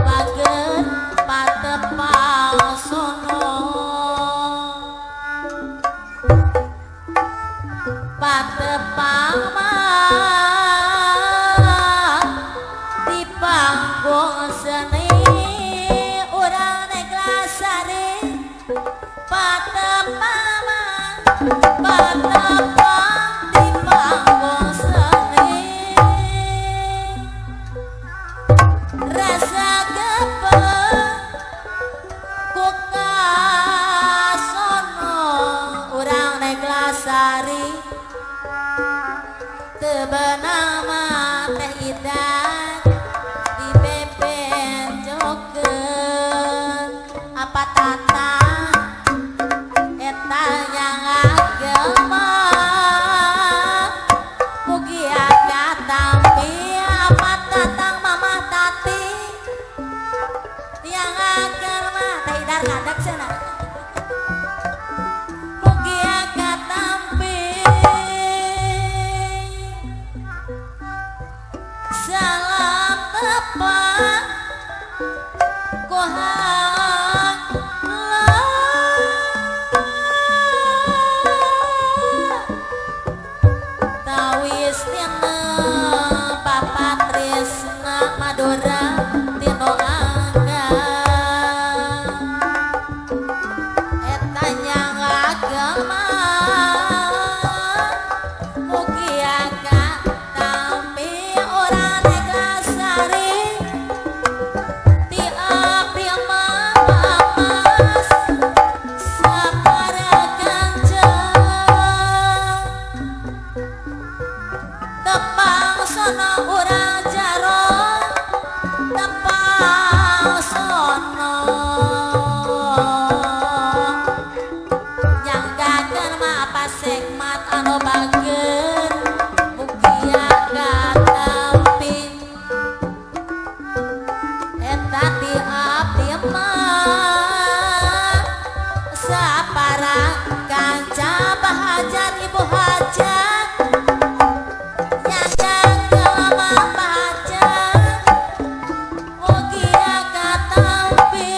bager patepang sono patepang mah di panggung seni urang neglasari patepang mah patepang di panggung seni rasa gepeng kuka sono urang neglasari tebenama teh idan di bebenjokeun apa tata eta yang agama mugi aga tampi apa tatang mamah tati yang agama teh idan ngadeg cenah mugi aga tampi salam tepat kohang tawis tina Bapak Trisna Madura tino angga eta nyang agama mugi aga tampi urang neglasari ti abdi mamas saparaganjeng tepang sono urang jaro tepang sono nyanggakeun mah apa segmat anu bageun mugi aga tampi eta ti abdi mah saparang kanca bahajat ibu hajat nyanggakeun mah bahajat mugi aga tampi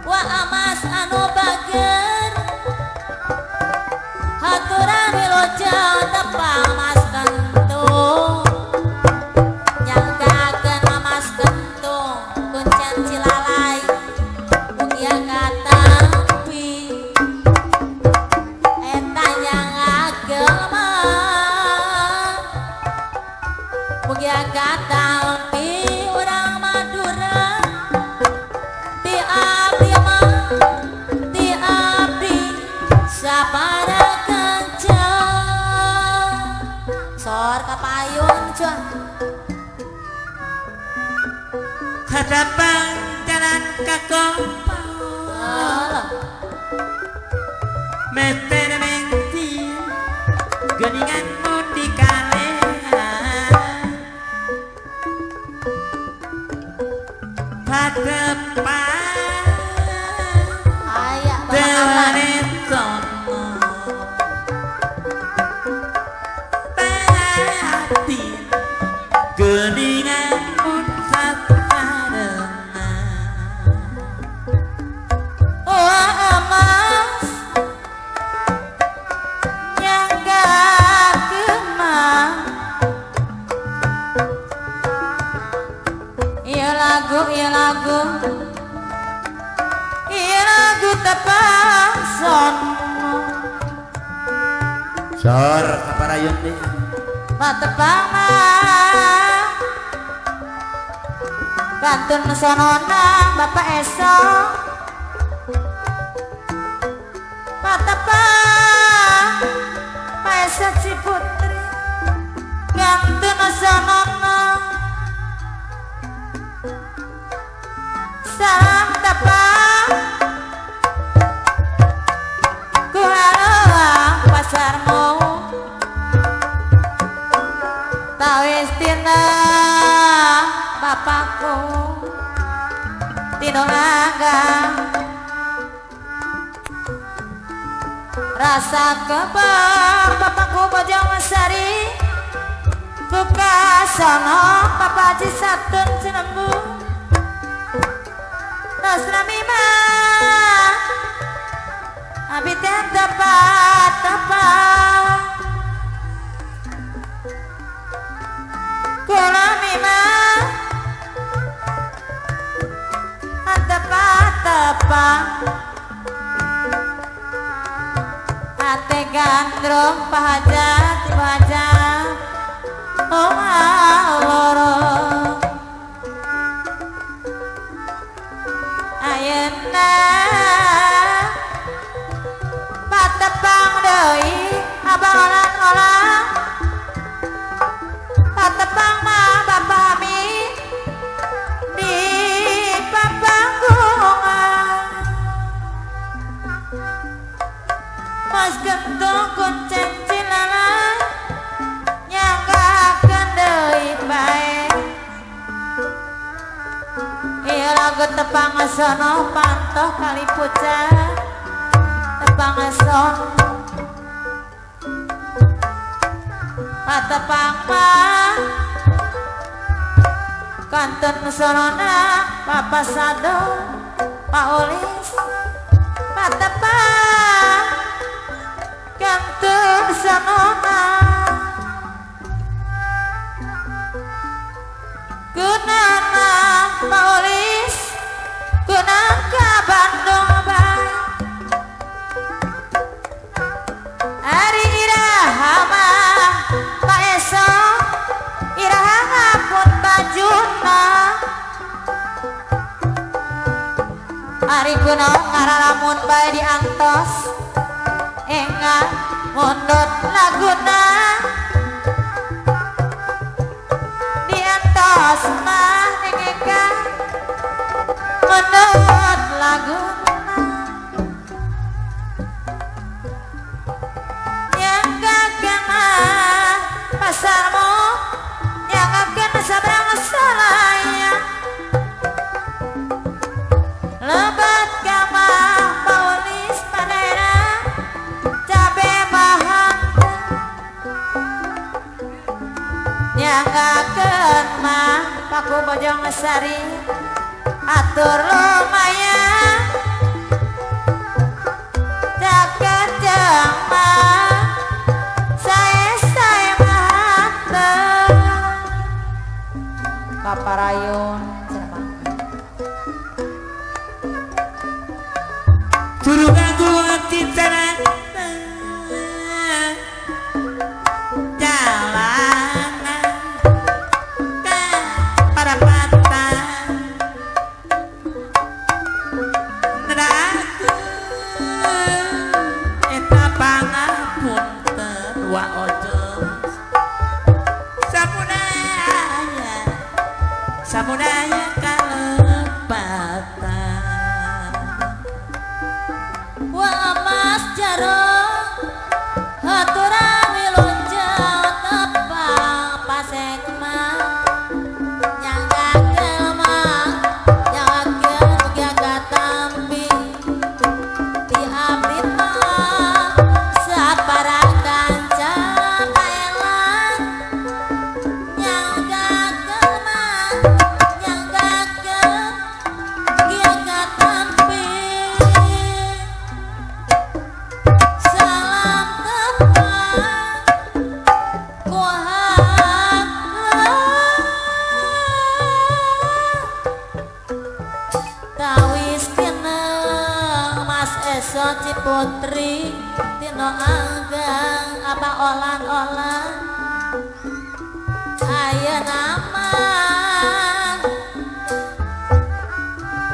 wa amas anu bageun haturan wilujeng tepang mas kentung nyanggakeun mas kentung kuncen cilalai mugi aga tampi eta yang agama mugi aga tampi urang Madura ti abdi mah ti abdi saparaganjeng sor kapayun cuan hadapang jalan kakong meter menti geninganmu di kalean padepang aya telenetono tati geninganmu saparena oh amas nyanggakeun mah ieu lagu tepang sono sor kaparayun deh patepang mah bantun sonona Bapak Eso patepang Pak Eso Ciputri gantun sonona salam tepang ku haruang pasarmu tawis tina bapakku tino angga rasa kebang bapakku Bojong Sari Kukasono papaji satun sinembu Nasrami ma Abiten tepat Kulami ma Tepat Ate gandrung pahajat dibajak loro ayeuna patepang deui abang olah-olah patepang mah bapami di papanggungan mas gentung kuncen cilala lagu tepang sono pantoh kali pucat tepang son patepang mah kantun sonona papa sado paulis patepang kantun sonona gunana paulis gunang ka Bandung bae ari iraha mah paeso iraha ngapun bajuna ari gunung ngaralamun bae diantos engan mundut laguna diantos mah nengekan menurut lagu yang gagana pasarmu yang akan sabrang salaya lebat kama paulis padera cabe bahan yang akan mah paku bojong sari atur lumayan jaket jama saya mahater kaparayun Turun aku hati tanah jalanan para patah wa ojo samudaya kalepatan wa mas jaro haturang wilujeng tepang pasek mah nyanggakeun mah nyanggakeun gagat tampi di abdi mah saat para Ciputri tino anggang apa olan-olan aya nama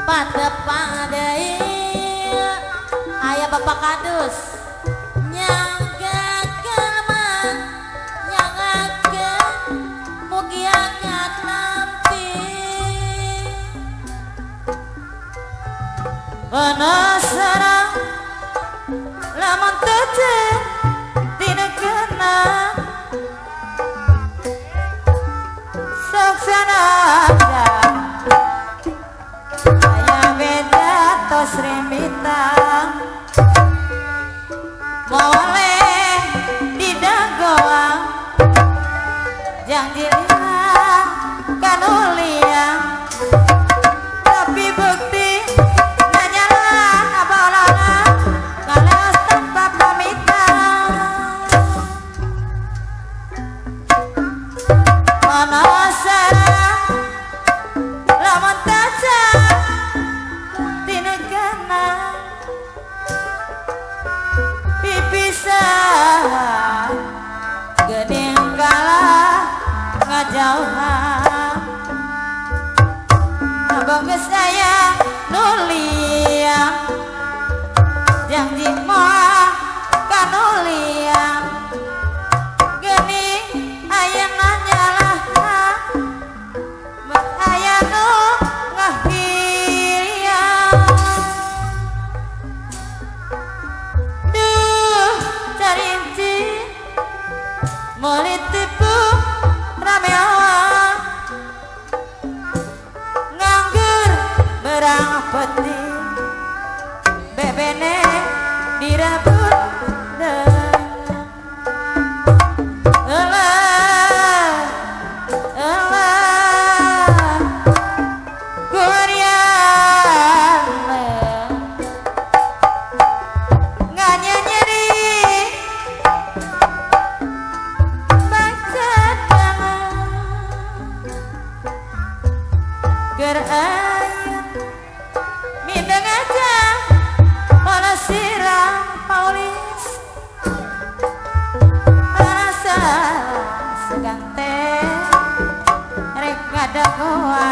patepang deui aya bapak kadus nyanggakeun mah nyangakeun mugi angkat lampi penasaran lamun teu dina kenang sok sanaja aya beda tos rimbitang moleh di dagoang jang ger ayu mindeng aja pada sirang Paulis rasa segante rek ngadagoa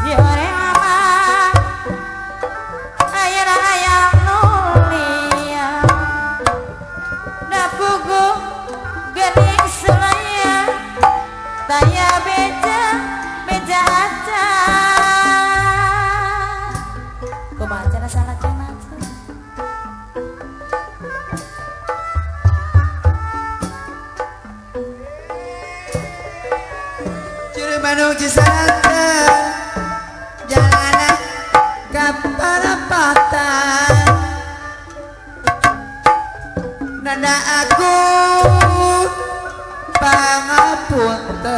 siore mama ayana ayam nulia dapugu gening sulaya taya beja beja aja kumaha cara salah cenah Bandung Cisarata jalanan ka parapatan nanda aku pangapunten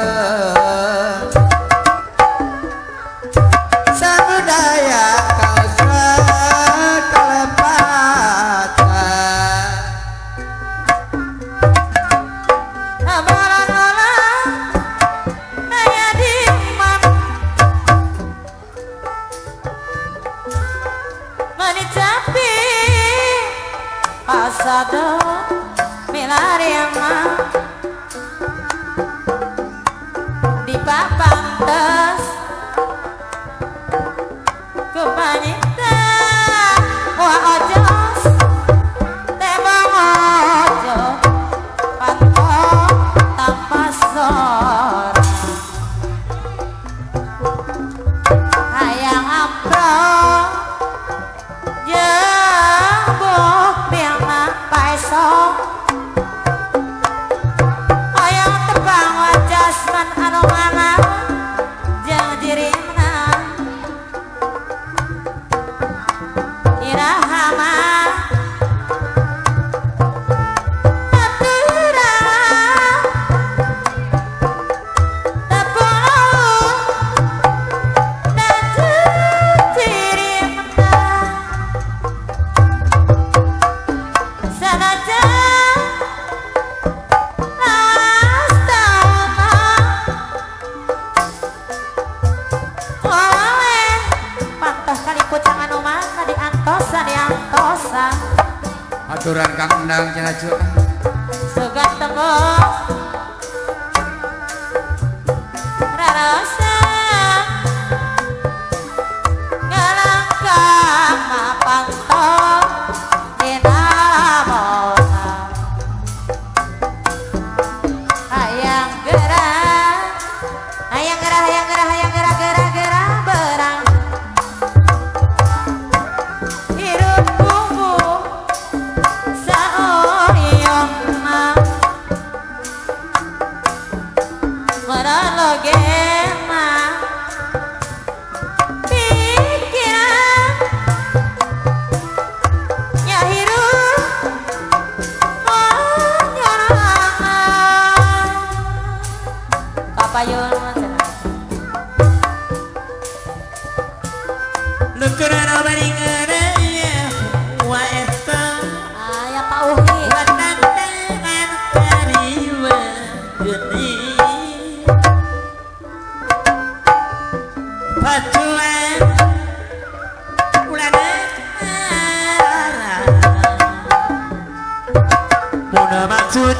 samudaya kausra kalepatan pasado milariama di papantes kebanyita wa ojos tebang ojo panto tanpa sor hayang ampro ayang tebang wajasman anu mana jeung jirimna irahama atura tapuluh dan jirimna sanajan aturan Kang Endang cenah cu segan tembok rarasa ngalangkah mapantong dina moha hayang gerah hayang gerah hayang gerah hayang gerah gerah gerah berang hirup bumbu saoriongna meralogema pikiran nyahirup menyorangan kapayun nukurana baringeunanya wa eta aya Pak Uhi watangan kariwa geuning pacuan ulana muna maksud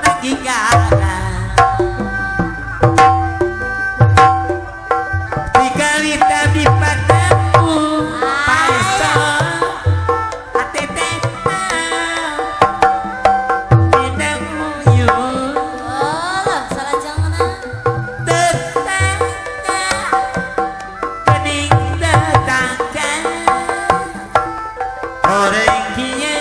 lagi gala dikali tapi padamu paisa ateteta bidang uyun oh salah jangan tetangga bening tetangga orang kia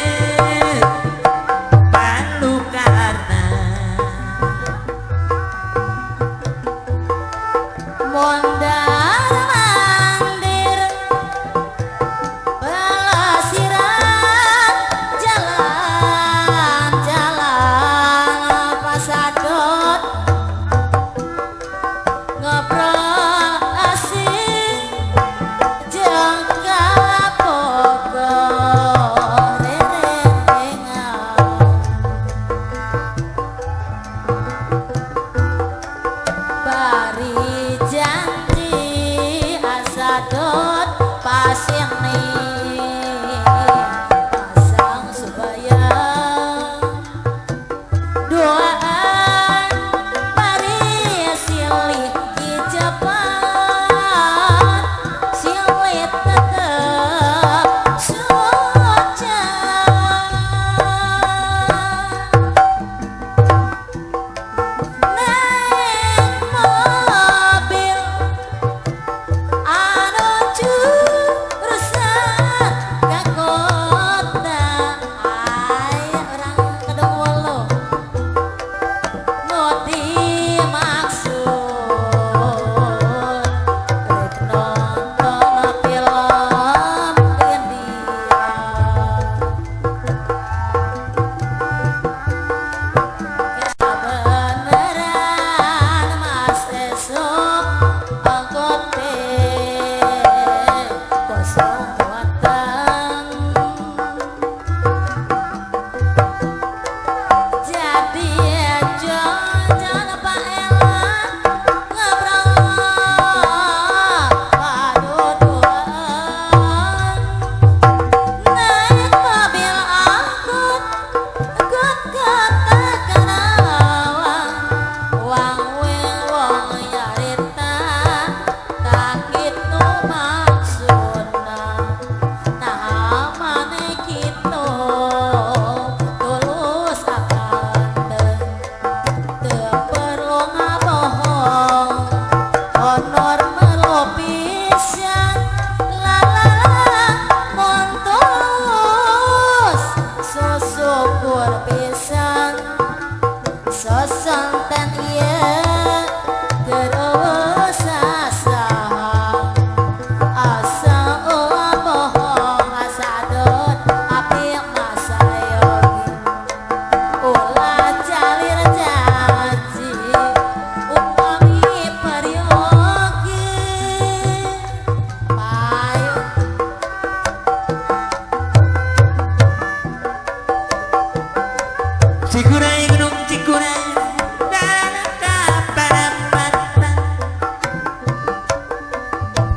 sosonten iya terus asa asa bohong asa dot api masa yogi ulah calir janji upami peryogi payu Cikuray gunung cikuray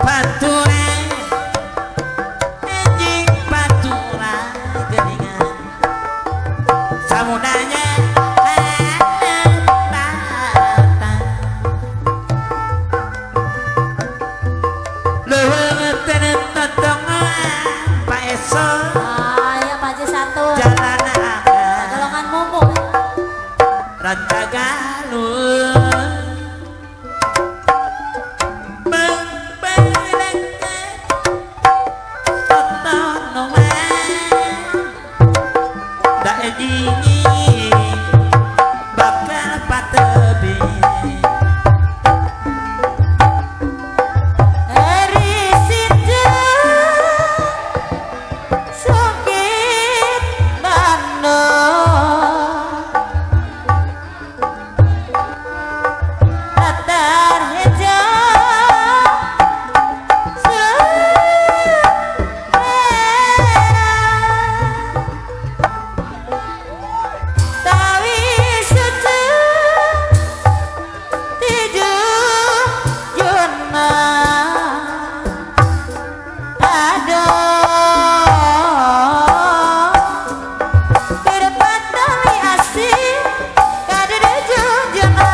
Patura anjing patura geningan samudanya leuweung teu totongan paeso ya panci satu jalanan golongan mumu Ranta galun Beng-beng-lengket Totonoman Da edinyi Bakal patebi dari situ sakit bandung latar hijau tawi suci tiju juna aduh berdebat tali asih kadede jujuna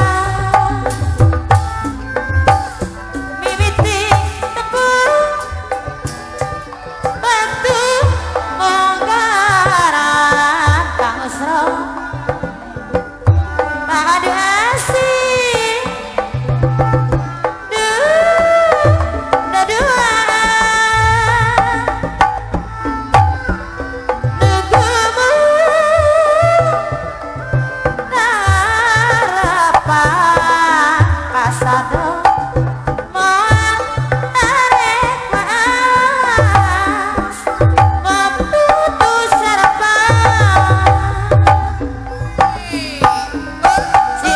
mimiti tepung batu monggaran kang usro padu asih dua nugumu harapan pasado moal arek maas meputus harapan si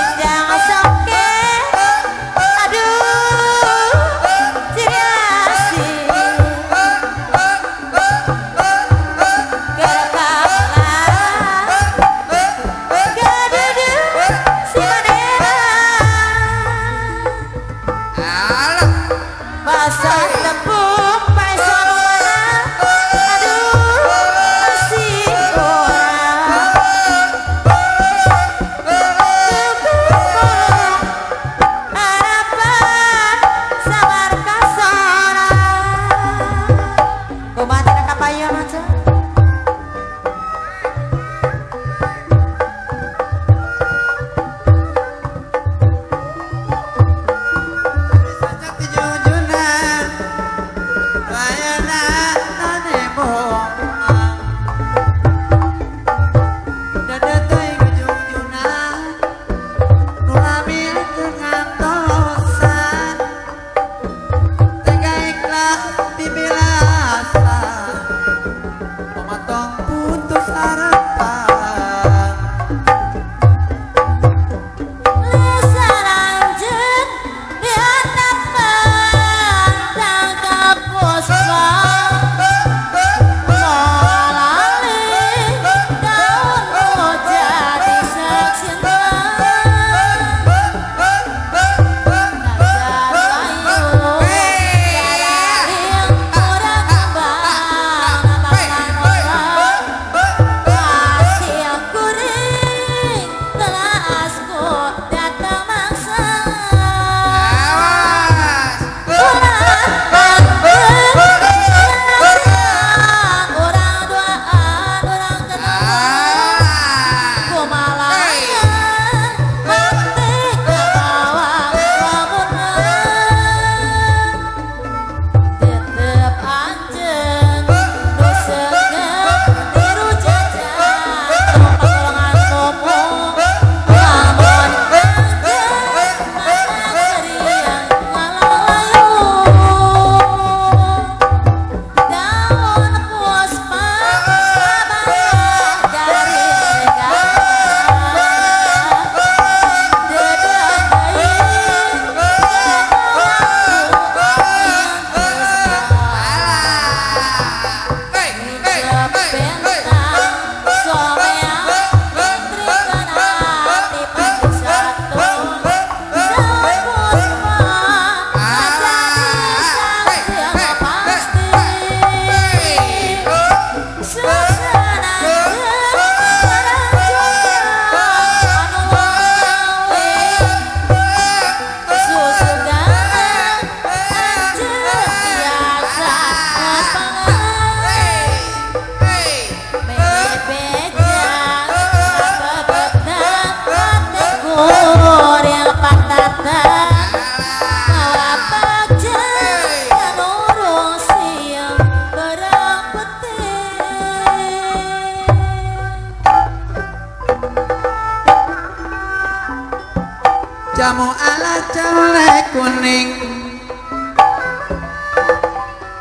jamu ala cale kuning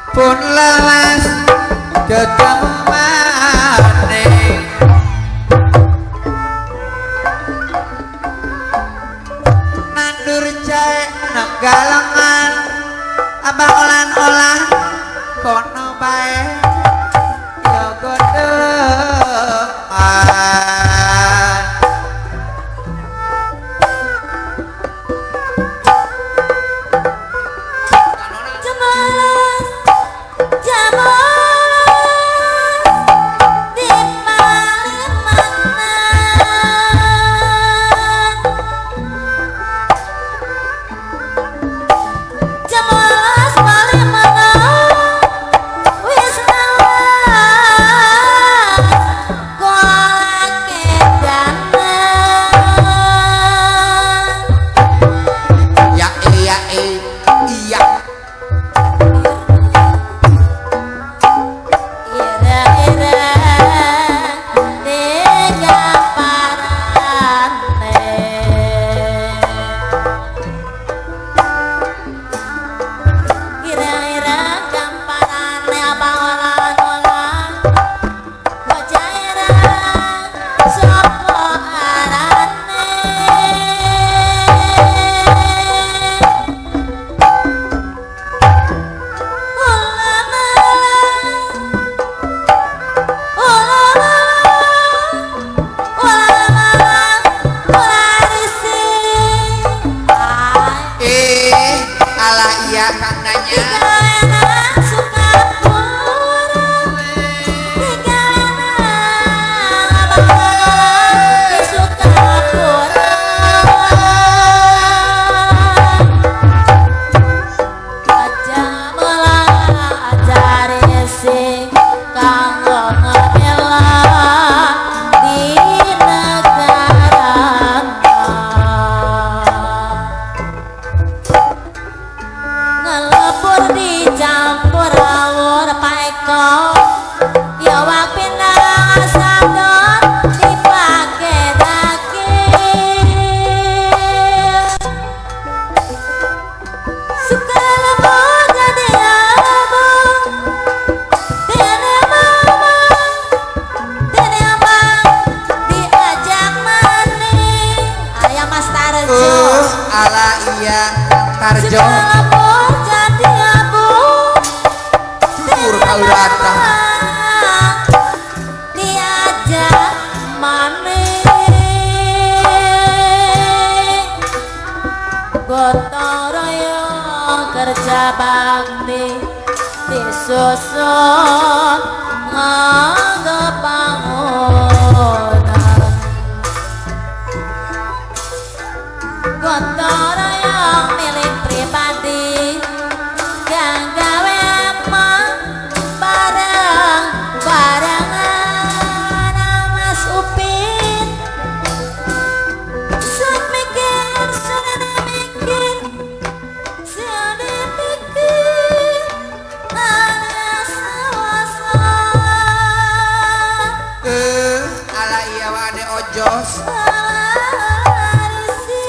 pun lelas ketemu maning nandur jahe negalengan abang olan-olah kono bae ya godeman Jemalas, jemalas di Palimanan. Jemalas Palimanan, wis lawas golek edanan. iya Ira-ira tiga parane. Ira-ira gamparane abang olan-olan bocah ira sapa arane. ala iya kandanya ngelebur dicampur awur paeko ya wak pindah sadon dipake daging suka lebur jadi abang dene mama dene abang diajak maning ayam mas Tarjo ala iya Tarjo Sekalipun jadi abu jujur kau rata diajak maning gotong royong kerja bakti disusun nganggep bangunan gotong royong milik pribadi yang gawe emang bareng-barengan Mas Upin sun mikir alias sawasan ala iya wade ojos Larisi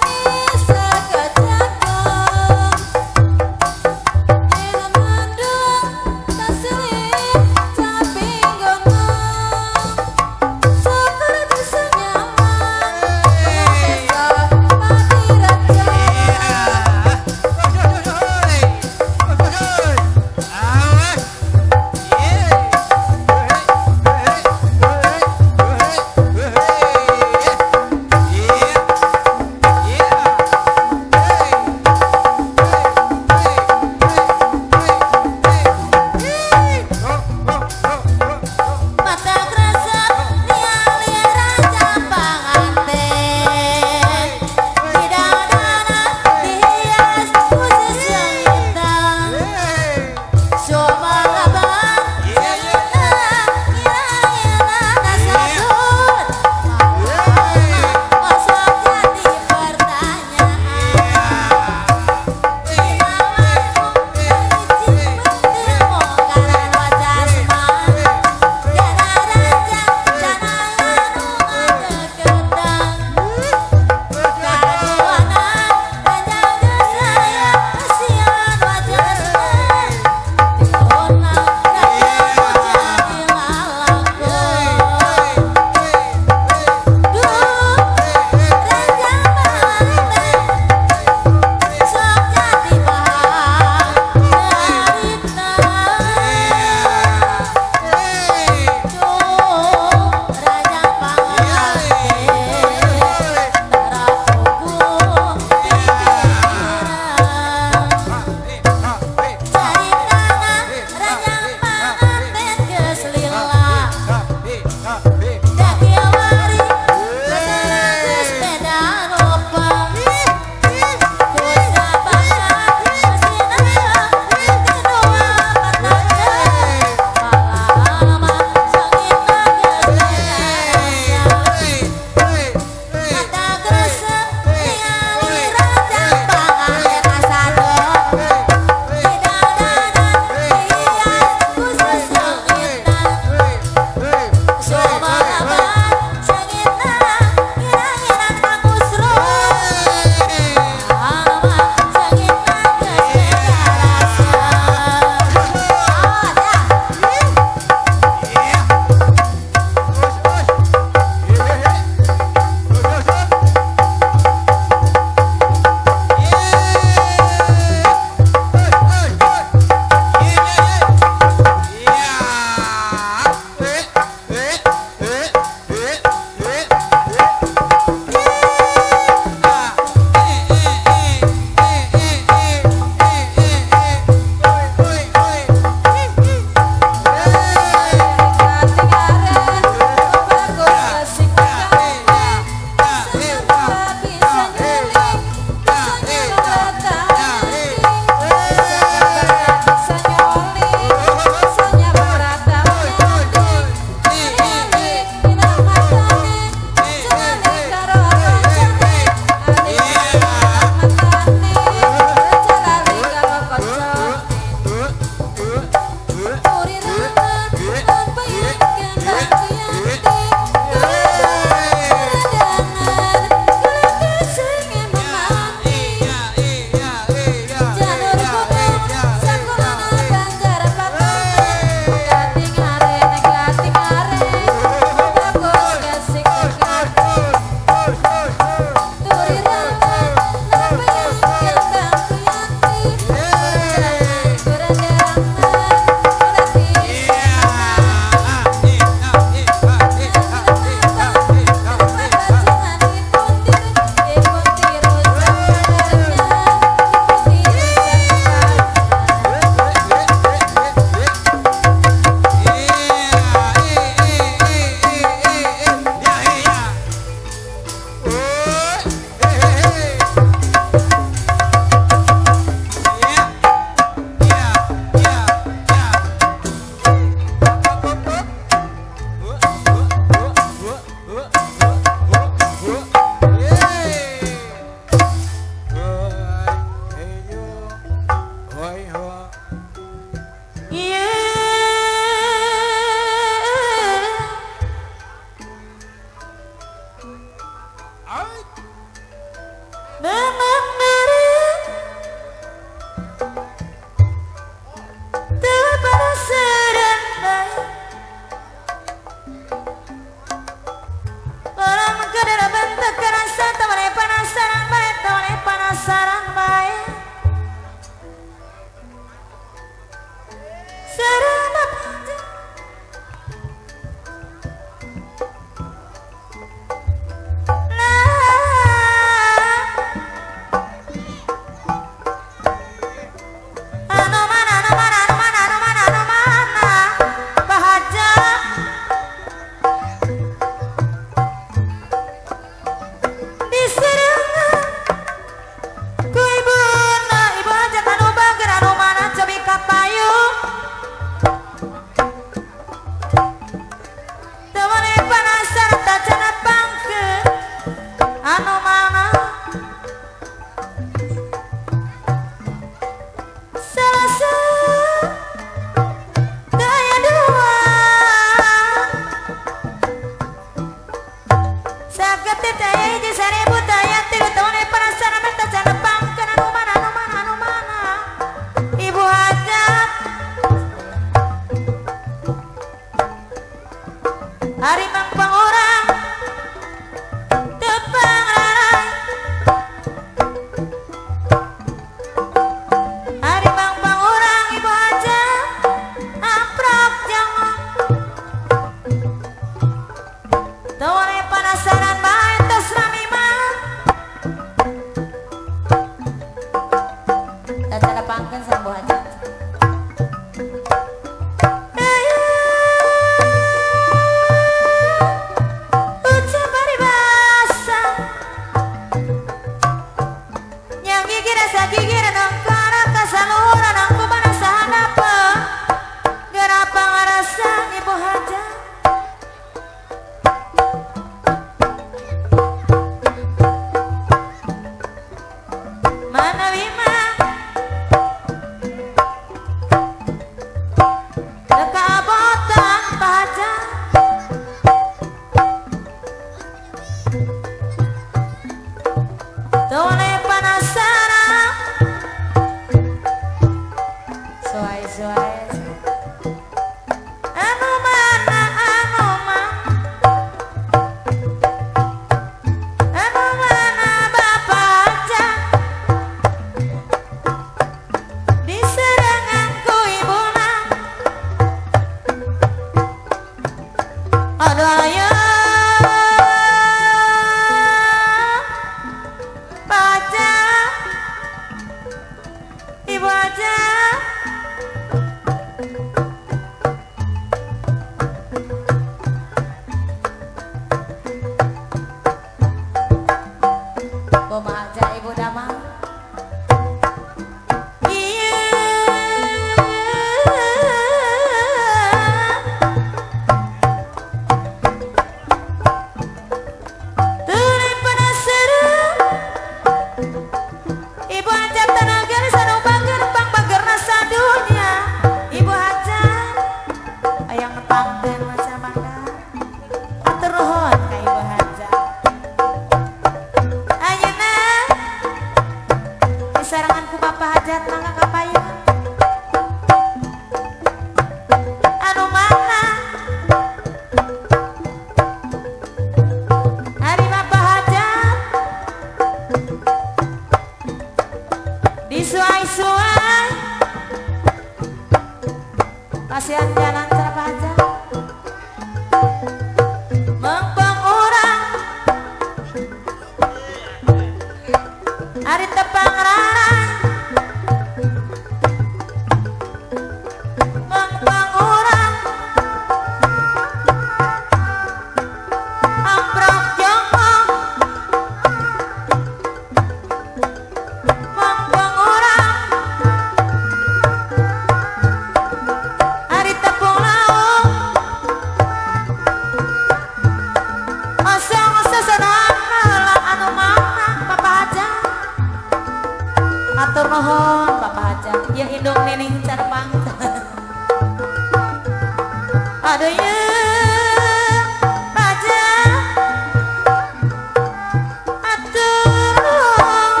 Aduh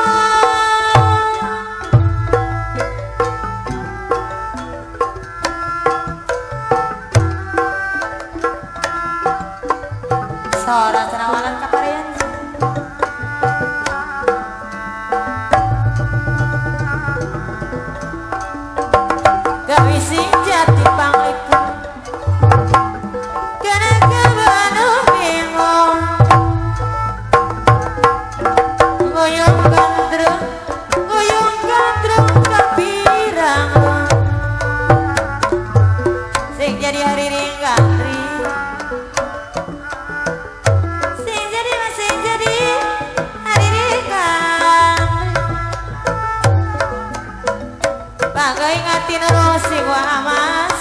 ingatin terus sing wamas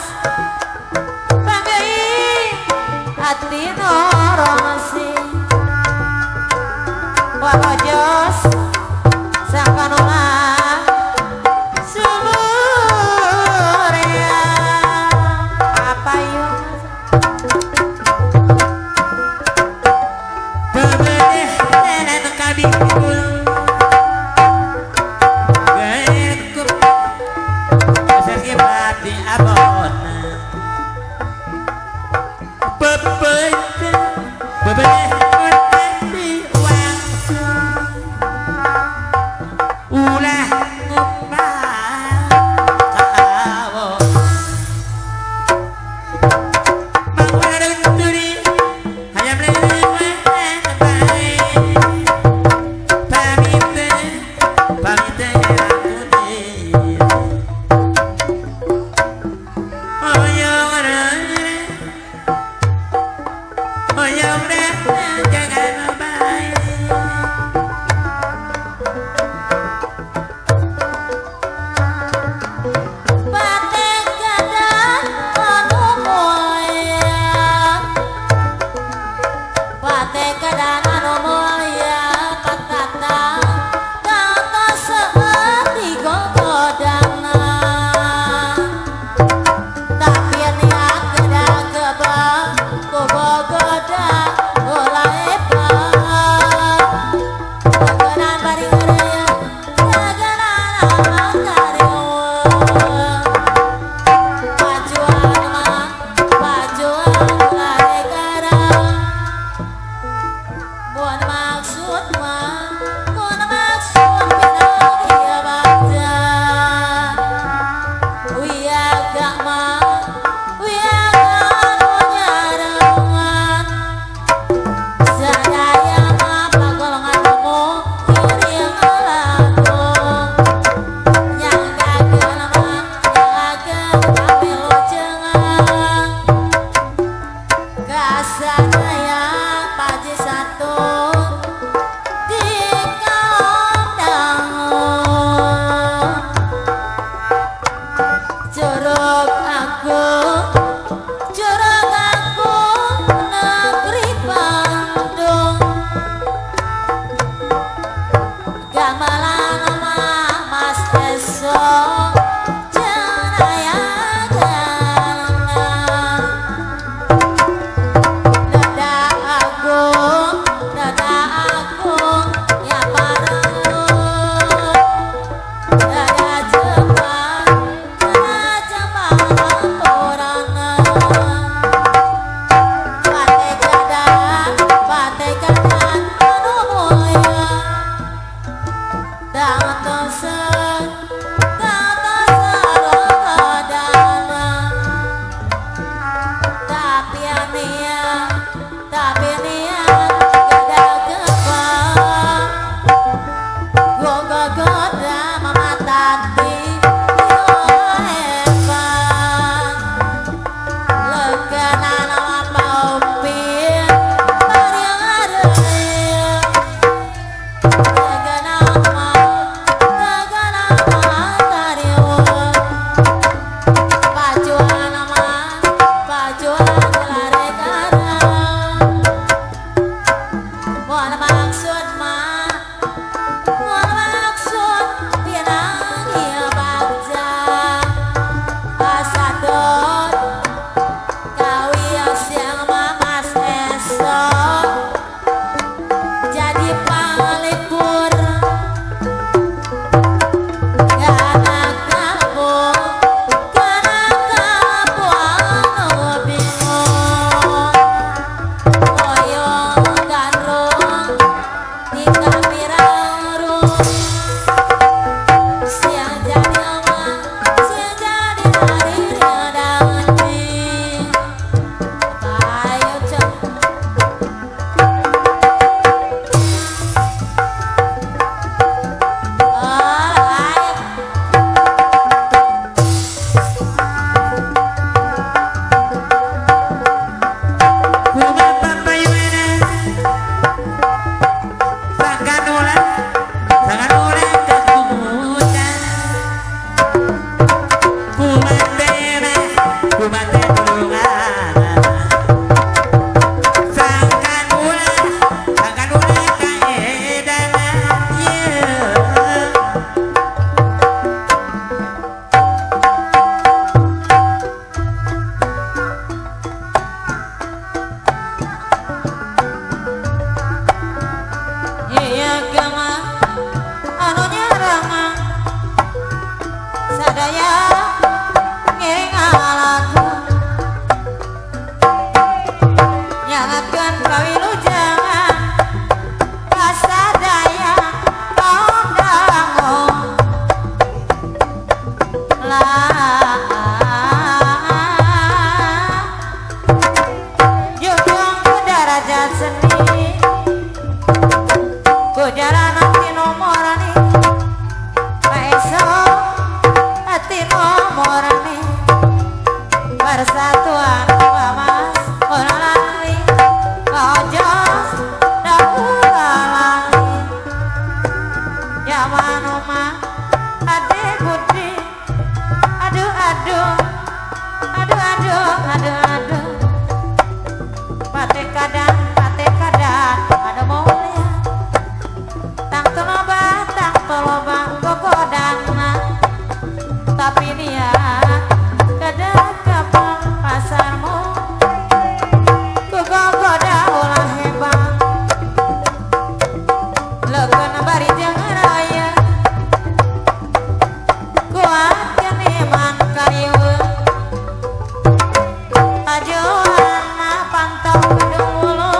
banggai hati noromasi wakojos sangka nolak sumur ya apa yuk Bebedeh nenek kabikul Gairkup Sergi pati abona Bebedeh Bebedeh Bebedeh wangsu Ulah ngupah Kawo Mangwadun turi Hanya melewati manoma ade budi aduh aduh aduh aduh aduh aduh pate kadang ada mulia tang toloba gogodangna tapi dia kadang kapal pasarmu gogoda ulah hebang lekeun bari jeung raya kuat keniman karieuh ajohanna pantau gedung ulu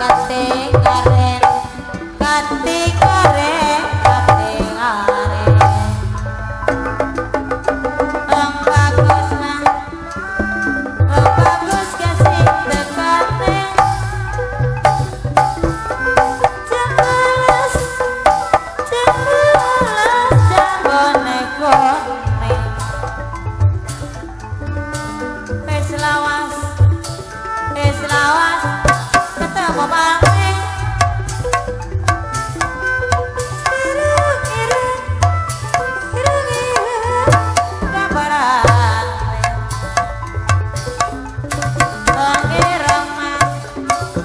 kating karen kating karen kating aren bagus nah bagus kasih tekane jelas jambone kone wis lawas ketemu maneh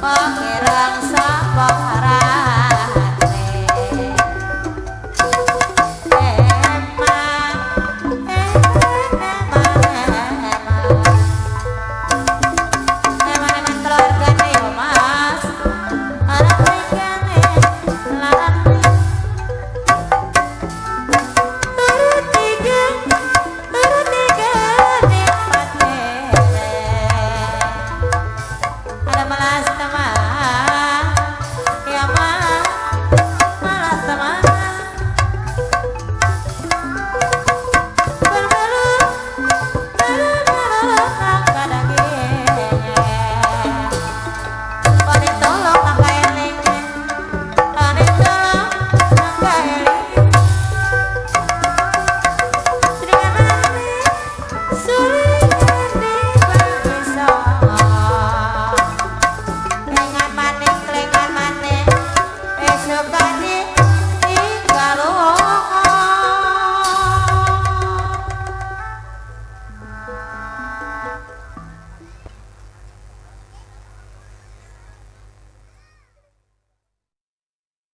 Pak